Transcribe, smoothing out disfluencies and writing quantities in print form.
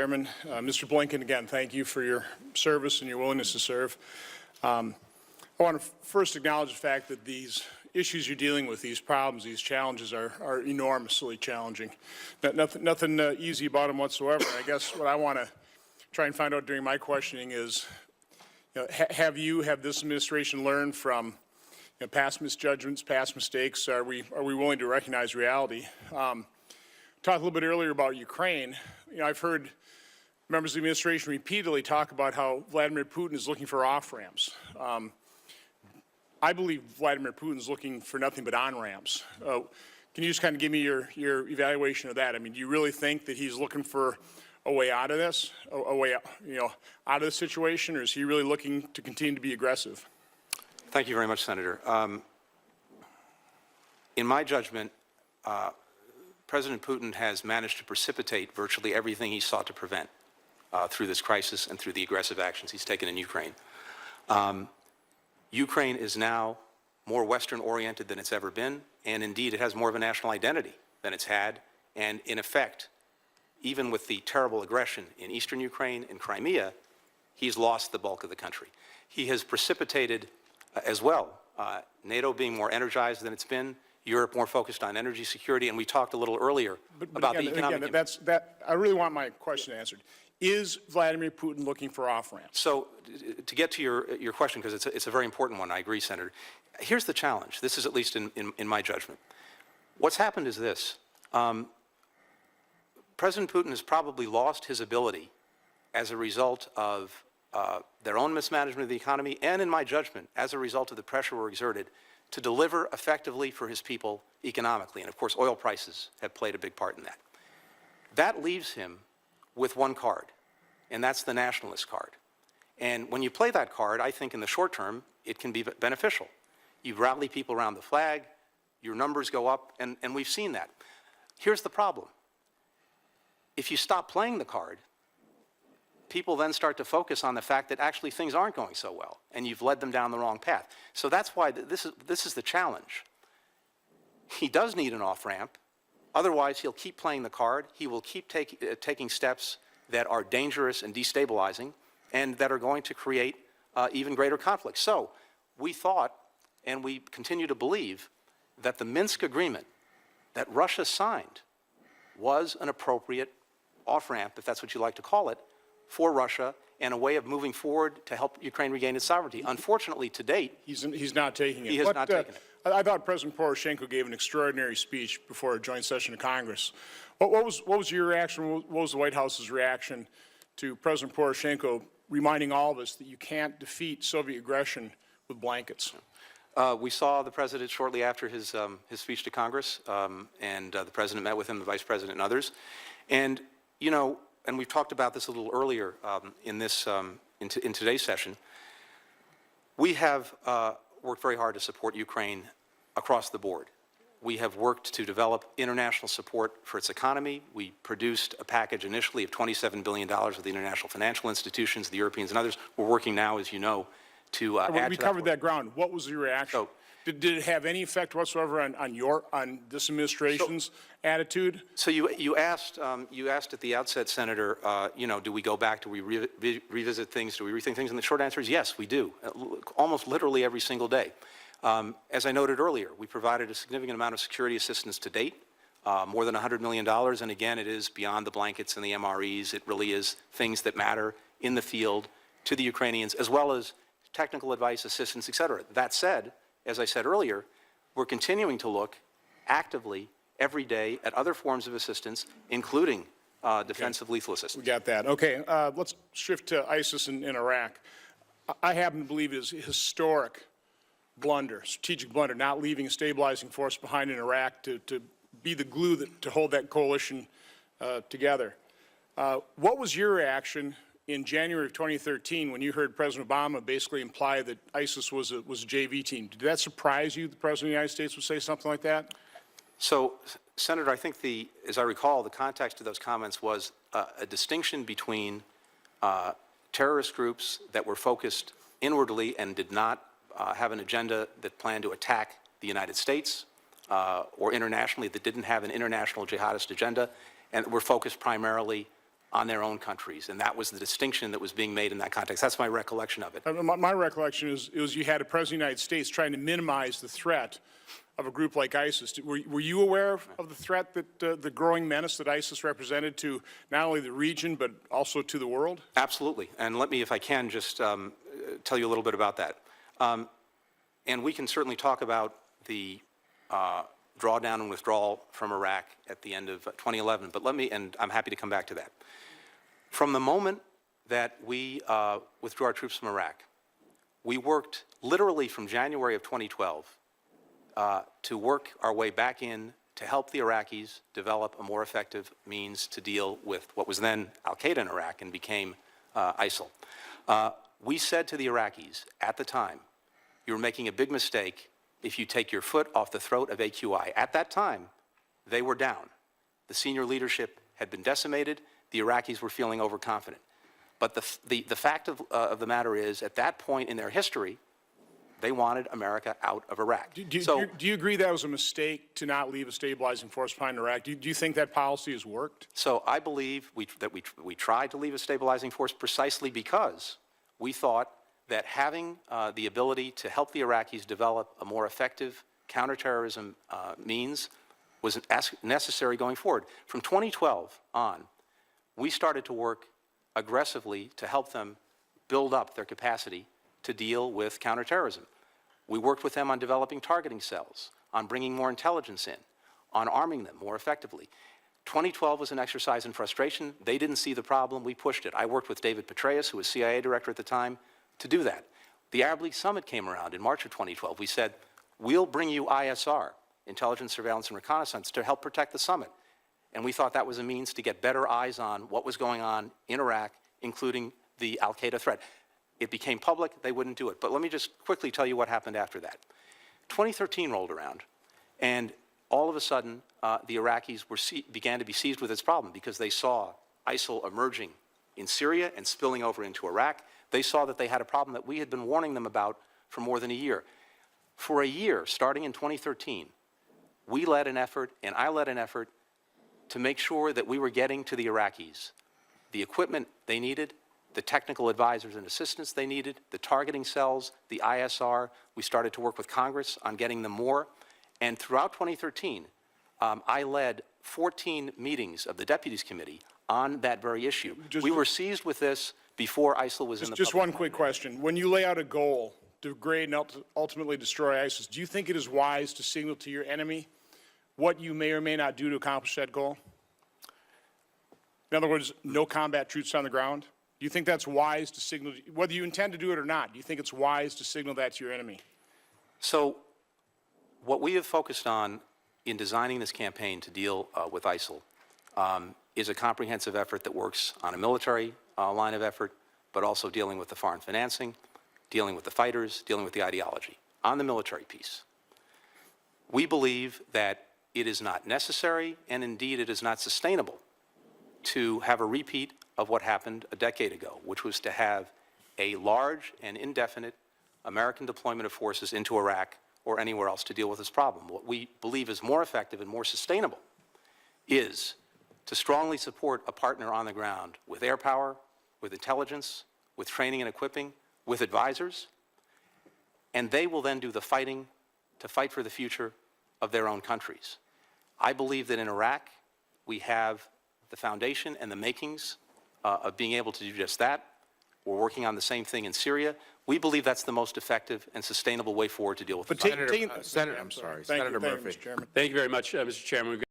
Chairman. Mr. Blinken, again, thank you for your service and your willingness to serve. I want to first acknowledge the fact that these issues you're dealing with, these problems, these challenges are enormously challenging. Nothing easy about them whatsoever. I guess what I want to try and find out during my questioning is, have this administration learned from past misjudgments, past mistakes? Are we willing to recognize reality? Talked a little bit earlier about Ukraine. I've heard members of the administration repeatedly talk about how Vladimir Putin is looking for off-ramps. I believe Vladimir Putin is looking for nothing but on-ramps. Can you just kind of give me your evaluation of that? I mean, do you really think that he's looking for a way out of this, a way out of the situation, or is he really looking to continue to be aggressive? Thank you very much, Senator. In my judgment, President Putin has managed to precipitate virtually everything he sought to prevent through this crisis and through the aggressive actions he's taken in Ukraine. Ukraine is now more Western-oriented than it's ever been, and indeed it has more of a national identity than it's had. And in effect, even with the terrible aggression in eastern Ukraine and Crimea, he's lost the bulk of the country. He has precipitated as well, NATO being more energized than it's been, Europe more focused on energy security, and we talked a little earlier about the economic impact. I really want my question answered. Is Vladimir Putin looking for off-ramps? So, to get to your question, because it's a very important one, I agree, Senator. Here's the challenge. This is at least in my judgment. What's happened is this. President Putin has probably lost his ability as a result of their own mismanagement of the economy, and in my judgment, as a result of the pressure we're exerted to deliver effectively for his people economically. And of course, oil prices have played a big part in that. That leaves him with one card, and that's the nationalist card. And when you play that card, I think in the short term, it can be beneficial. You rally people around the flag, your numbers go up, and we've seen that. Here's the problem. If you stop playing the card, people then start to focus on the fact that actually things aren't going so well, and you've led them down the wrong path. So that's why this is the challenge. He does need an off-ramp. Otherwise, he'll keep playing the card. He will keep taking steps that are dangerous and destabilizing and that are going to create even greater conflict. So we thought, and we continue to believe, that the Minsk agreement that Russia signed was an appropriate off-ramp, if that's what you like to call it, for Russia and a way of moving forward to help Ukraine regain its sovereignty. Unfortunately, to date, he's not taking it. He has not taken it. I thought President Poroshenko gave an extraordinary speech before a joint session of Congress. What was your reaction? What was the White House's reaction to President Poroshenko reminding all of us that you can't defeat Soviet aggression with blankets? We saw the president shortly after his speech to Congress, and the president met with him, the vice president, and others. And and we've talked about this a little earlier in today's session. We have worked very hard to support Ukraine across the board. We have worked to develop international support for its economy. We produced a package initially of $27 billion with the international financial institutions, the Europeans, and others. We're working now, as you know, to add to that. We covered that ground. What was your reaction? So, did it have any effect whatsoever on this administration's attitude? So you asked at the outset, Senator, do we go back? Do we revisit things? Do we rethink things? And the short answer is yes, we do, almost literally every single day. As I noted earlier, we provided a significant amount of security assistance to date, more than $100 million. And again, it is beyond the blankets and the MREs. It really is things that matter in the field to the Ukrainians, as well as technical advice, assistance, et cetera. That said, as I said earlier, we're continuing to look actively every day at other forms of assistance, including defensive lethal assistance. We got that. Okay, let's shift to ISIS in Iraq. I happen to believe it is a historic blunder, strategic blunder, not leaving a stabilizing force behind in Iraq to be the glue to hold that coalition together. What was your reaction in January of 2013 when you heard President Obama basically imply that ISIS was a JV team? Did that surprise you, the President of the United States would say something like that? So, Senator, I think as I recall, the context of those comments was a distinction between terrorist groups that were focused inwardly and did not have an agenda that planned to attack the United States or internationally, that didn't have an international jihadist agenda, and were focused primarily on their own countries. And that was the distinction that was being made in that context. That's my recollection of it. My recollection is you had a president of the United States trying to minimize the threat of a group like ISIS. Were you aware of the threat that the growing menace that ISIS represented to not only the region but also to the world? Absolutely. And let me, if I can, just tell you a little bit about that. And we can certainly talk about the drawdown and withdrawal from Iraq at the end of 2011. But let me, and I'm happy to come back to that. From the moment that we withdrew our troops from Iraq, we worked literally from January of 2012 to work our way back in to help the Iraqis develop a more effective means to deal with what was then al-Qaeda in Iraq and became ISIL. We said to the Iraqis at the time, you're making a big mistake if you take your foot off the throat of AQI. At that time, they were down. The senior leadership had been decimated. The Iraqis were feeling overconfident. But the fact of the matter is, at that point in their history, they wanted America out of Iraq. Do you agree that was a mistake to not leave a stabilizing force behind Iraq? Do you think that policy has worked? So I believe that we tried to leave a stabilizing force precisely because we thought that having the ability to help the Iraqis develop a more effective counterterrorism means was necessary going forward. From 2012 on, we started to work aggressively to help them build up their capacity to deal with counterterrorism. We worked with them on developing targeting cells, on bringing more intelligence in, on arming them more effectively. 2012 was an exercise in frustration. They didn't see the problem. We pushed it. I worked with David Petraeus, who was CIA director at the time, to do that. The Arab League Summit came around in March of 2012. We said, we'll bring you ISR, intelligence, surveillance, and reconnaissance, to help protect the summit. And we thought that was a means to get better eyes on what was going on in Iraq, including the al-Qaeda threat. It became public, they wouldn't do it. But let me just quickly tell you what happened after that. 2013 rolled around, and all of a sudden, the Iraqis began to be seized with this problem because they saw ISIL emerging in Syria and spilling over into Iraq. They saw that they had a problem that we had been warning them about for more than a year. For a year, starting in 2013, we led an effort, and I led an effort, to make sure that we were getting to the Iraqis the equipment they needed, the technical advisors and assistants they needed, the targeting cells, the ISR. We started to work with Congress on getting them more. And throughout 2013, I led 14 meetings of the Deputies Committee on that very issue. We were seized with this before ISIL was in the Just one quick question. When you lay out a goal to degrade and ultimately destroy ISIS, do you think it is wise to signal to your enemy what you may or may not do to accomplish that goal? In other words, no combat troops on the ground? Do you think that's wise to signal, whether you intend to do it or not, do you think it's wise to signal that to your enemy? So what we have focused on in designing this campaign to deal with ISIL is a comprehensive effort that works on a military line of effort, but also dealing with the foreign financing, dealing with the fighters, dealing with the ideology. On the military piece, we believe that it is not necessary, and indeed it is not sustainable, to have a repeat of what happened a decade ago, which was to have a large and indefinite American deployment of forces into Iraq or anywhere else to deal with this problem. What we believe is more effective and more sustainable is to strongly support a partner on the ground with air power, with intelligence, with training and equipping, with advisors, and they will then do the fighting to fight for the future of their own countries. I believe that in Iraq, we have the foundation and the makings of being able to do just that. We're working on the same thing in Syria. We believe that's the most effective and sustainable way forward to deal with the fight. Senator Murphy. Thank you very much, Chairman. Thank you very much, Mr. Chairman.